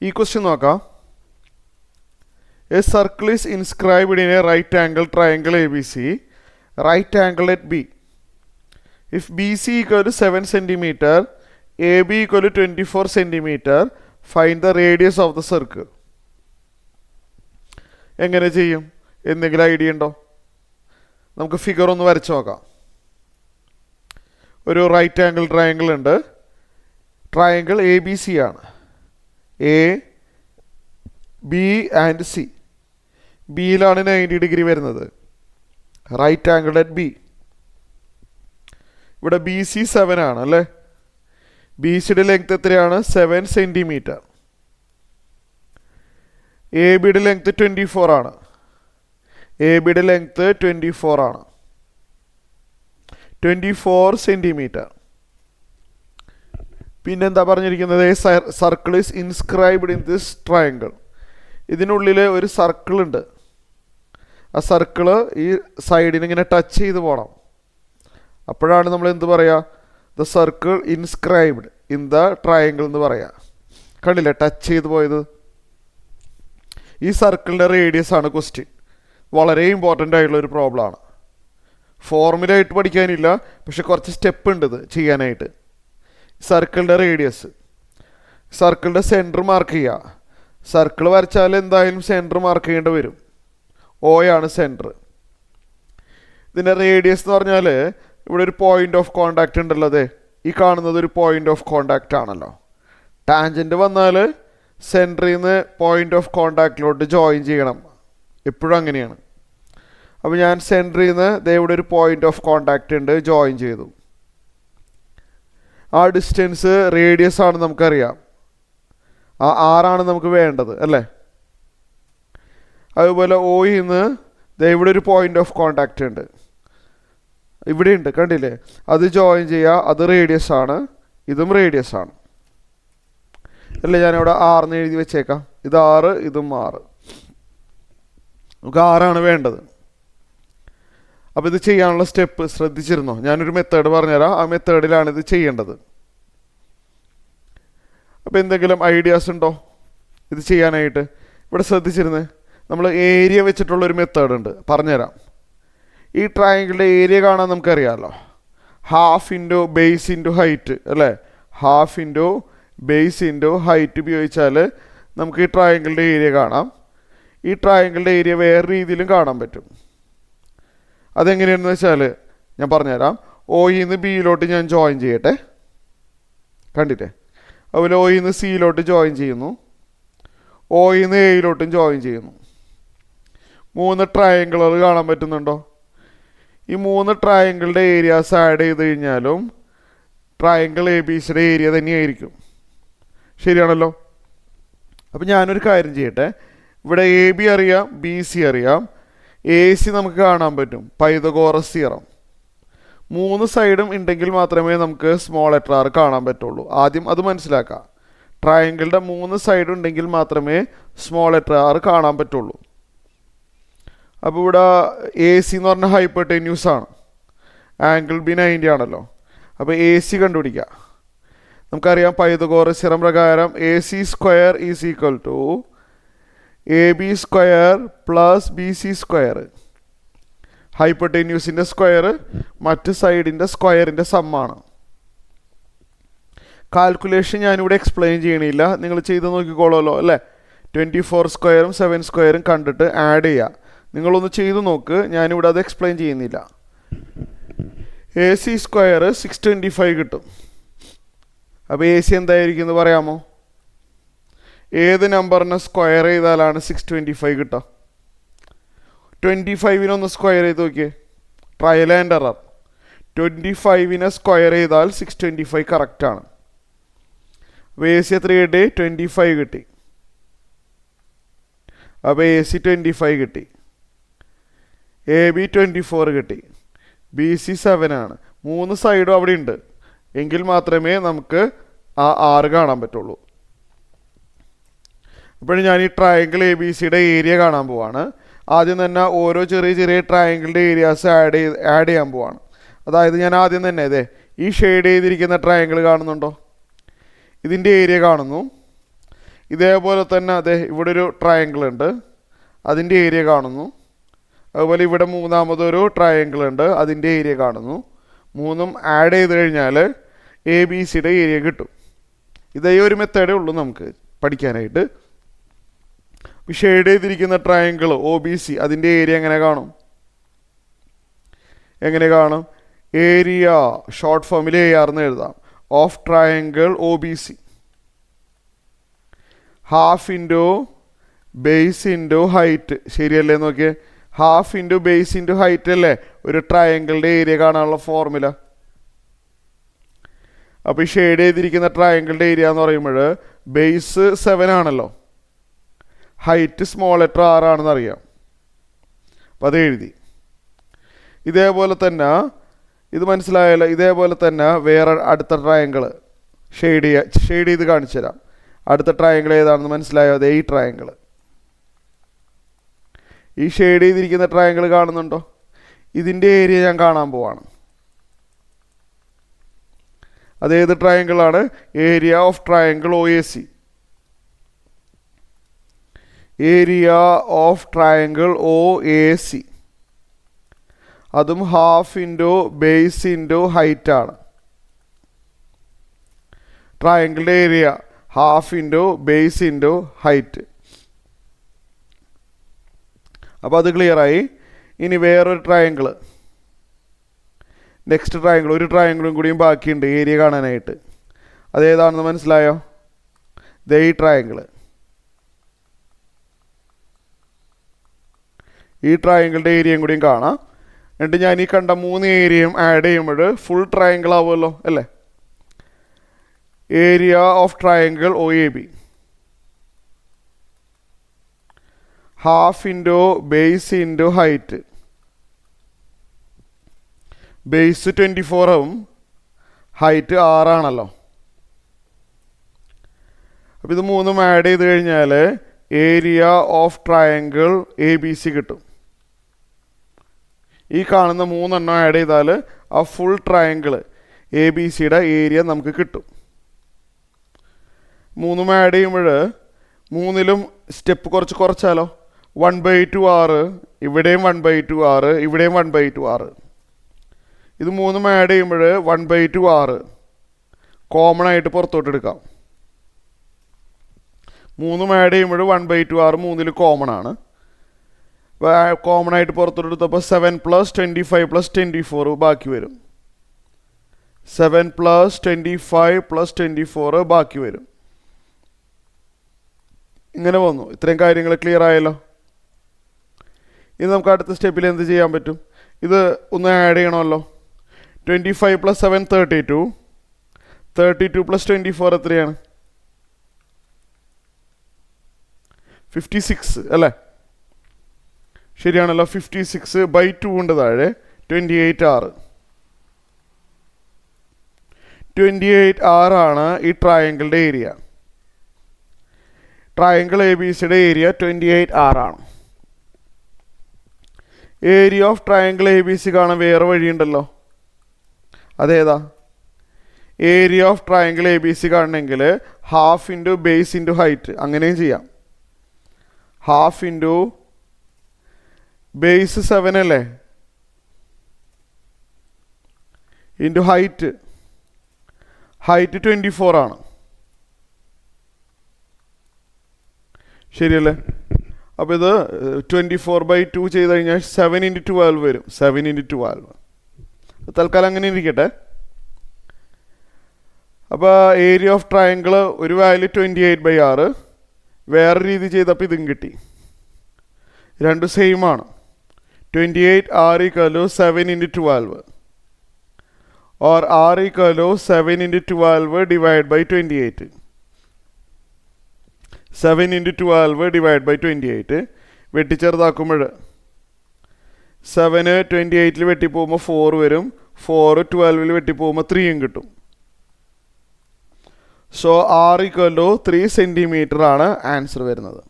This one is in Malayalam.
ഈ ക്വസ്റ്റ്യൻ നോക്കാം. A circle is inscribed in a right angle triangle A B C, right angle at B. If BC equal to 7 centimeter, AB equal to 24 centimeter, find the radius of the circle. എങ്ങനെ ചെയ്യും? എന്തെങ്കിലും ഐഡിയ ഉണ്ടോ? നമുക്ക് ഫിഗർ ഒന്ന് വരച്ച് നോക്കാം. ഒരു റൈറ്റ് ആംഗിൾ ട്രയാങ്കിൾ ഉണ്ട്. ട്രയാങ്കിൾ എ ബി സി ആണ്. A B and C. ബിയിലാണ് 90 ഡിഗ്രി വരുന്നത്. Right angle at B. ഇവിടെ ബി സി 7 ആണ് അല്ലേ? ബി സിയുടെ ലെങ്ത് എത്രയാണ്? 7 സെൻറ്റിമീറ്റർ. എ ബിയുടെ ലെങ്ത് 24 ആണ്. എ ബിയുടെ ലെങ്ത് 24 ആണ്. 24 സെൻറ്റിമീറ്റർ. പിന്നെന്താ പറഞ്ഞിരിക്കുന്നത്? Circle is inscribed in this triangle. ഇതിനുള്ളിൽ ഒരു സർക്കിൾ ഉണ്ട്. ആ സർക്കിള് ഈ സൈഡിന് ഇങ്ങനെ ടച്ച് ചെയ്ത് പോകണം. അപ്പോഴാണ് നമ്മൾ എന്ത് പറയുക? The circle inscribed in the triangle എന്ന് പറയുക. കണ്ടില്ലേ ടച്ച് ചെയ്ത് പോയത്? ഈ സർക്കിളിൻ്റെ റേഡിയസ് ആണ് ക്വസ്റ്റ്യൻ. വളരെ ഇമ്പോർട്ടൻ്റ് ആയിട്ടുള്ള ഒരു പ്രോബ്ലമാണ്. ഫോർമുലയായിട്ട് പഠിക്കാനില്ല, പക്ഷെ കുറച്ച് സ്റ്റെപ്പ് ഉണ്ട് ഇത് ചെയ്യാനായിട്ട്. സർക്കിളിൻ്റെ റേഡിയസ്, സർക്കിളിൻ്റെ സെൻറ്റർ മാർക്ക് ചെയ്യുക. സർക്കിൾ വരച്ചാൽ എന്തായാലും സെൻറ്റർ മാർക്ക് ചെയ്യേണ്ടി വരും. ഓയാണ് സെൻറ്റർ. ഇതിൻ്റെ റേഡിയസ് എന്ന് പറഞ്ഞാൽ ഇവിടെ ഒരു പോയിൻ്റ് ഓഫ് കോണ്ടാക്റ്റ് ഉണ്ടല്ലോ. അതെ, ഈ കാണുന്നത് ഒരു പോയിൻ്റ് ഓഫ് കോണ്ടാക്റ്റ് ആണല്ലോ. ടാൻജൻറ്റ് വന്നാൽ സെൻറ്ററിൽ നിന്ന് പോയിൻ്റ് ഓഫ് കോണ്ടാക്റ്റിലോട്ട് ജോയിൻ ചെയ്യണം. എപ്പോഴും അങ്ങനെയാണ്. അപ്പോൾ ഞാൻ സെൻറ്ററിൽ നിന്ന് ഇവിടെ ഒരു പോയിൻ്റ് ഓഫ് കോണ്ടാക്റ്റ് ഉണ്ട്, ജോയിൻ ചെയ്തു. ആ ഡിസ്റ്റൻസ് റേഡിയസ് ആണ് നമുക്കറിയാം. ആ ആറാണ് നമുക്ക് വേണ്ടത് അല്ലേ? അതുപോലെ ഓയിൽ നിന്ന് ഇവിടെ ഒരു പോയിൻ്റ് ഓഫ് കോണ്ടാക്റ്റ് ഉണ്ട്, ഇവിടെ ഉണ്ട്, കണ്ടില്ലേ? അത് ജോയിൻ ചെയ്യുക. അത് റേഡിയസ് ആണ്, ഇതും റേഡിയസ് ആണ് അല്ലേ? ഞാനിവിടെ 6 എഴുതി വെച്ചേക്കാം. ഇത് 6, ഇതും 6. നമുക്ക് 6 വേണ്ടത്. അപ്പോൾ ഇത് ചെയ്യാനുള്ള സ്റ്റെപ്പ് ശ്രദ്ധിച്ചിരുന്നോ? ഞാനൊരു മെത്തേഡ് പറഞ്ഞുതരാം. ആ മെത്തേഡിലാണ് ഇത് ചെയ്യേണ്ടത്. അപ്പോൾ എന്തെങ്കിലും ഐഡിയാസ് ഉണ്ടോ ഇത് ചെയ്യാനായിട്ട്? ഇവിടെ ശ്രദ്ധിച്ചിരുന്നേ, നമ്മൾ ഏരിയ വെച്ചിട്ടുള്ളൊരു മെത്തേഡ് ഉണ്ട്, പറഞ്ഞുതരാം. ഈ ട്രയാങ്കിളിൻ്റെ ഏരിയ കാണാൻ നമുക്കറിയാമല്ലോ. Half into base into height അല്ലേ? Half into base into height ഉപയോഗിച്ചാൽ നമുക്ക് ഈ ട്രയാങ്കിളിൻ്റെ ഏരിയ കാണാം. ഈ ട്രയാങ്കിളിൻ്റെ ഏരിയ വേറെ രീതിയിലും കാണാൻ പറ്റും. അതെങ്ങനെയാണെന്ന് വെച്ചാൽ ഞാൻ പറഞ്ഞുതരാം. ഓയിൽ നിന്ന് ബിയിലോട്ട് ഞാൻ ജോയിൻ ചെയ്യട്ടെ. കണ്ടില്ലേ? അതുപോലെ ഓയിൽ നിന്ന് സിയിലോട്ട് ജോയിൻ ചെയ്യുന്നു. ഓയിൽ നിന്ന് എയിലോട്ടും ജോയിൻ ചെയ്യുന്നു. 3 ട്രയാങ്കിളുകൾ കാണാൻ പറ്റുന്നുണ്ടോ? ഈ 3 ട്രയാങ്കിളുടെ ഏരിയാസ് ആഡ് ചെയ്ത് കഴിഞ്ഞാലും ട്രയാങ്കിൾ എ ബി സിയുടെ ഏരിയ തന്നെയായിരിക്കും. ശരിയാണല്ലോ? അപ്പം ഞാനൊരു കാര്യം ചെയ്യട്ടെ. ഇവിടെ എ ബി അറിയാം, ബി സി അറിയാം, എ സി നമുക്ക് കാണാൻ പറ്റും. Pythagoras theorem. 3 സൈഡും ഉണ്ടെങ്കിൽ മാത്രമേ നമുക്ക് സ്മോൾ ലെറ്റർ ആർ കാണാൻ പറ്റുള്ളൂ. ആദ്യം അത് മനസ്സിലാക്കാം. ട്രയാങ്കിളുടെ 3 സൈഡ് ഉണ്ടെങ്കിൽ മാത്രമേ സ്മോൾ ലെറ്റർ ആർ കാണാൻ പറ്റുള്ളൂ. അപ്പോൾ ഇവിടെ എ സി എന്ന് പറഞ്ഞാൽ ഹൈപ്പോട്ടന്യൂസ് ആണ്. ആംഗിൾ ബി 90 ആണല്ലോ. അപ്പോൾ എ സി കണ്ടുപിടിക്കുക. നമുക്കറിയാം പൈതഗോറസ് തിയറം പ്രകാരം A C square is equal to A B square plus B C square. ഹൈപ്പോട്ടന്യൂസിൻ്റെ സ്ക്വയർ മറ്റ് സൈഡിൻ്റെ സ്ക്വയറിൻ്റെ സമ്മാണ്. കാൽക്കുലേഷൻ ഞാനിവിടെ എക്സ്പ്ലെയിൻ ചെയ്യണില്ല, നിങ്ങൾ ചെയ്ത് നോക്കിക്കോളൂല്ലോ അല്ലേ? 24 സ്ക്വയറും 7 സ്ക്വയറും കണ്ടിട്ട് ആഡ് ചെയ്യുക. നിങ്ങളൊന്ന് ചെയ്തു നോക്ക്, ഞാനിവിടെ അത് എക്സ്പ്ലെയിൻ ചെയ്യുന്നില്ല. എ സി സ്ക്വയർ 625 കിട്ടും. അപ്പോൾ എ സി എന്തായിരിക്കും എന്ന് പറയാമോ? ഏത് നമ്പറിനെ സ്ക്വയർ ചെയ്താലാണ് 625 കിട്ടുക? 25 സ്ക്വയർ ചെയ്ത് നോക്കിയേ. Trial and error. 25 സ്ക്വയർ ചെയ്താൽ 625 കറക്റ്റാണ്. അപ്പോൾ എ സി എത്ര കിട്ടി? 25 കിട്ടി. അപ്പോൾ എ സി 25 കിട്ടി. എ ബി 24 കിട്ടി. ബി സി 7 ആണ്. 3 സൈഡും അവിടെ ഉണ്ട്. എങ്കിൽ മാത്രമേ നമുക്ക് ആ 6 കാണാൻ പറ്റുള്ളൂ. അപ്പോൾ ഞാൻ ഈ ട്രയാങ്കിൾ എ ബി സിയുടെ ഏരിയ കാണാൻ പോവാണ്. ആദ്യം തന്നെ ഓരോ ചെറിയ ചെറിയ ട്രയാങ്കിളിൻ്റെ ഏരിയാസ് ആഡ് ചെയ്യാൻ പോവാണ്. അതായത് ഞാൻ ആദ്യം തന്നെ അതെ ഈ ഷെയ്ഡ് ചെയ്തിരിക്കുന്ന ട്രയാങ്കിൾ കാണുന്നുണ്ടോ? ഇതിൻ്റെ ഏരിയ കാണുന്നു. ഇതേപോലെ തന്നെ അതെ ഇവിടെ ഒരു ട്രയാങ്കിൾ ഉണ്ട്, അതിൻ്റെ ഏരിയ കാണുന്നു. അതുപോലെ ഇവിടെ മൂന്നാമതൊരു ട്രയാങ്കിൾ ഉണ്ട്, അതിൻ്റെ ഏരിയ കാണുന്നു. മൂന്നും ആഡ് ചെയ്ത് കഴിഞ്ഞാൽ എ ബി സിയുടെ ഏരിയ കിട്ടും. ഇതേ ഒരു മെത്തേഡേ ഉള്ളൂ നമുക്ക് പഠിക്കാനായിട്ട്. ഷെയ്ഡ് ചെയ്തിരിക്കുന്ന ട്രയാങ്കിൾ ഒ ബി സി, അതിൻ്റെ ഏരിയ എങ്ങനെ കാണും? ഏരിയ ഷോർട്ട് ഫോമിൽ AR എന്ന് എഴുതാം. Of triangle O B C half into base into height. ശരിയല്ലേ നോക്കിയേ, half into base into height അല്ലേ ഒരു ട്രയാങ്കിളിൻ്റെ ഏരിയ കാണാനുള്ള ഫോർമുല. അപ്പോൾ ഈ ഷെയ്ഡ് ചെയ്തിരിക്കുന്ന ട്രയാങ്കിളിൻ്റെ ഏരിയ എന്ന് പറയുമ്പോൾ ബേസ് 7 ആണല്ലോ, ഹൈറ്റ് സ്മോൾ ലെറ്റർ R ആണെന്ന് അറിയാം. അപ്പോൾ അത് എഴുതി. ഇതേപോലെ തന്നെ ഇത് മനസ്സിലായല്ലോ. ഇതേപോലെ തന്നെ വേറെ അടുത്ത ട്രയാങ്കിൾ ഷെയ്ഡ് ചെയ്ത് കാണിച്ചു തരാം. അടുത്ത ട്രയാങ്കിൾ ഏതാണെന്ന് മനസ്സിലായോ? അതേ ഈ ട്രയാങ്കിൾ. ഈ ഷെയ്ഡ് ചെയ്തിരിക്കുന്ന ട്രയാങ്കിൾ കാണുന്നുണ്ടോ? ഇതിൻ്റെ ഏരിയ ഞാൻ കാണാൻ പോവാണ്. അതേത് ട്രയാങ്കിളാണ്? Area of triangle OAC. Area of triangle OAC, അതും half into base into height ആണ്. ട്രയാങ്കിളിൻ്റെ area half into base into height. അപ്പോൾ അത് ക്ലിയറായി. ഇനി വേറൊരു ട്രയാങ്കിൾ, നെക്സ്റ്റ് ട്രയാങ്കിൾ, ഒരു ട്രയാങ്കിളും കൂടിയും ബാക്കിയുണ്ട് ഏരിയ കാണാനായിട്ട്. അതേതാണെന്ന് മനസ്സിലായോ? ദേ ഈ ട്രയാങ്കിൾ. ഈ ട്രയാങ്കിളിൻ്റെ ഏരിയയും കൂടിയും കാണാം. എന്നിട്ട് ഞാൻ ഈ കണ്ട 3 ഏരിയയും ആഡ് ചെയ്യുമ്പോൾ ഫുൾ ട്രയാങ്കിൾ ആവുമല്ലോ അല്ലേ? Area of triangle OAB half into base into height. Base 24 ആവും, ഹൈറ്റ് 6 ആണല്ലോ. അപ്പോൾ ഇത് മൂന്നും ആഡ് ചെയ്ത് കഴിഞ്ഞാൽ ഏരിയ ഓഫ് ട്രയാങ്കിൾ ABC കിട്ടും. ഈ കാണുന്ന 3 എണ്ണം ആഡ് ചെയ്താൽ ആ ഫുൾ ട്രയാങ്കിൾ ABCയുടെ ഏരിയ നമുക്ക് കിട്ടും. 3 ആഡ് ചെയ്യുമ്പോൾ 3ലും സ്റ്റെപ്പ് കുറച്ചാലോ? 1/2 R, ഇവിടെയും 1/2 R, ഇവിടെയും 1/2 R. ഇത് 3 ആഡ് ചെയ്യുമ്പോൾ 1/2 R കോമൺ ആയിട്ട് പുറത്തോട്ട് എടുക്കാം. 3 ആഡ് ചെയ്യുമ്പോൾ 1/2 R 3ൽ കോമൺ ആണ്. കോമൺ ആയിട്ട് പുറത്തോട്ട് എടുത്തപ്പോൾ 7 + 25 + 24 ബാക്കി വരും. 7 + 25 + 24 ബാക്കി വരും. ഇങ്ങനെ വന്നു. ഇത്രയും കാര്യങ്ങൾ ക്ലിയർ ആയല്ലോ. ഇനി നമുക്ക് അടുത്ത സ്റ്റെപ്പിൽ എന്ത് ചെയ്യാൻ പറ്റും? ഇത് ഒന്ന് ആഡ് ചെയ്യണമല്ലോ. 25 + 7 32, 32 + 24 എത്രയാണ്? 56 അല്ലേ? ശരിയാണല്ലോ. 56/2 ഉണ്ട് താഴെ. 28 R. 28 R ആണ് ഈ ട്രയാങ്കിളിൻ്റെ ഏരിയ. ട്രയാങ്കിൾ ABCയുടെ ഏരിയ 28 R ആണ്. ഏരിയ ഓഫ് ട്രയാങ്കിൾ ABC കാണാൻ വേറെ വഴിയുണ്ടല്ലോ. അതേതാ? ഏരിയ ഓഫ് ട്രയാങ്കിൾ ABC കാണണമെങ്കിൽ half into base into height, അങ്ങനെയും ചെയ്യാം. ഹാഫ് ഇൻറ്റു ബേസ് 7 അല്ലേ ഇൻറ്റു ഹൈറ്റ് 24 ആണ്. ശരിയല്ലേ? അപ്പോൾ ഇത് 24/2 ചെയ്ത് കഴിഞ്ഞാൽ 7 × 12 വരും. 7 × 12 തൽക്കാലം അങ്ങനെ ഇരിക്കട്ടെ. അപ്പോൾ ഏരിയ ഓഫ് ട്രയാങ്കിൾ ഒരു വാല്യൂ 28/6, വേറെ രീതി ചെയ്തപ്പോൾ ഇതും കിട്ടി. രണ്ടും സെയിം ആണ്. 28 R = 7 × 12 or R = 7 × 12 divided by 28. 7 × 12 divided by 28 വെട്ടിച്ചെറുതാക്കുമ്പോൾ 7 28ൽ വെട്ടിപ്പോകുമ്പോൾ 4 വരും. 4 12ൽ വെട്ടിപ്പോകുമ്പോൾ 3 കിട്ടും. സോ R = 3 cm ആണ് ആൻസർ വരുന്നത്.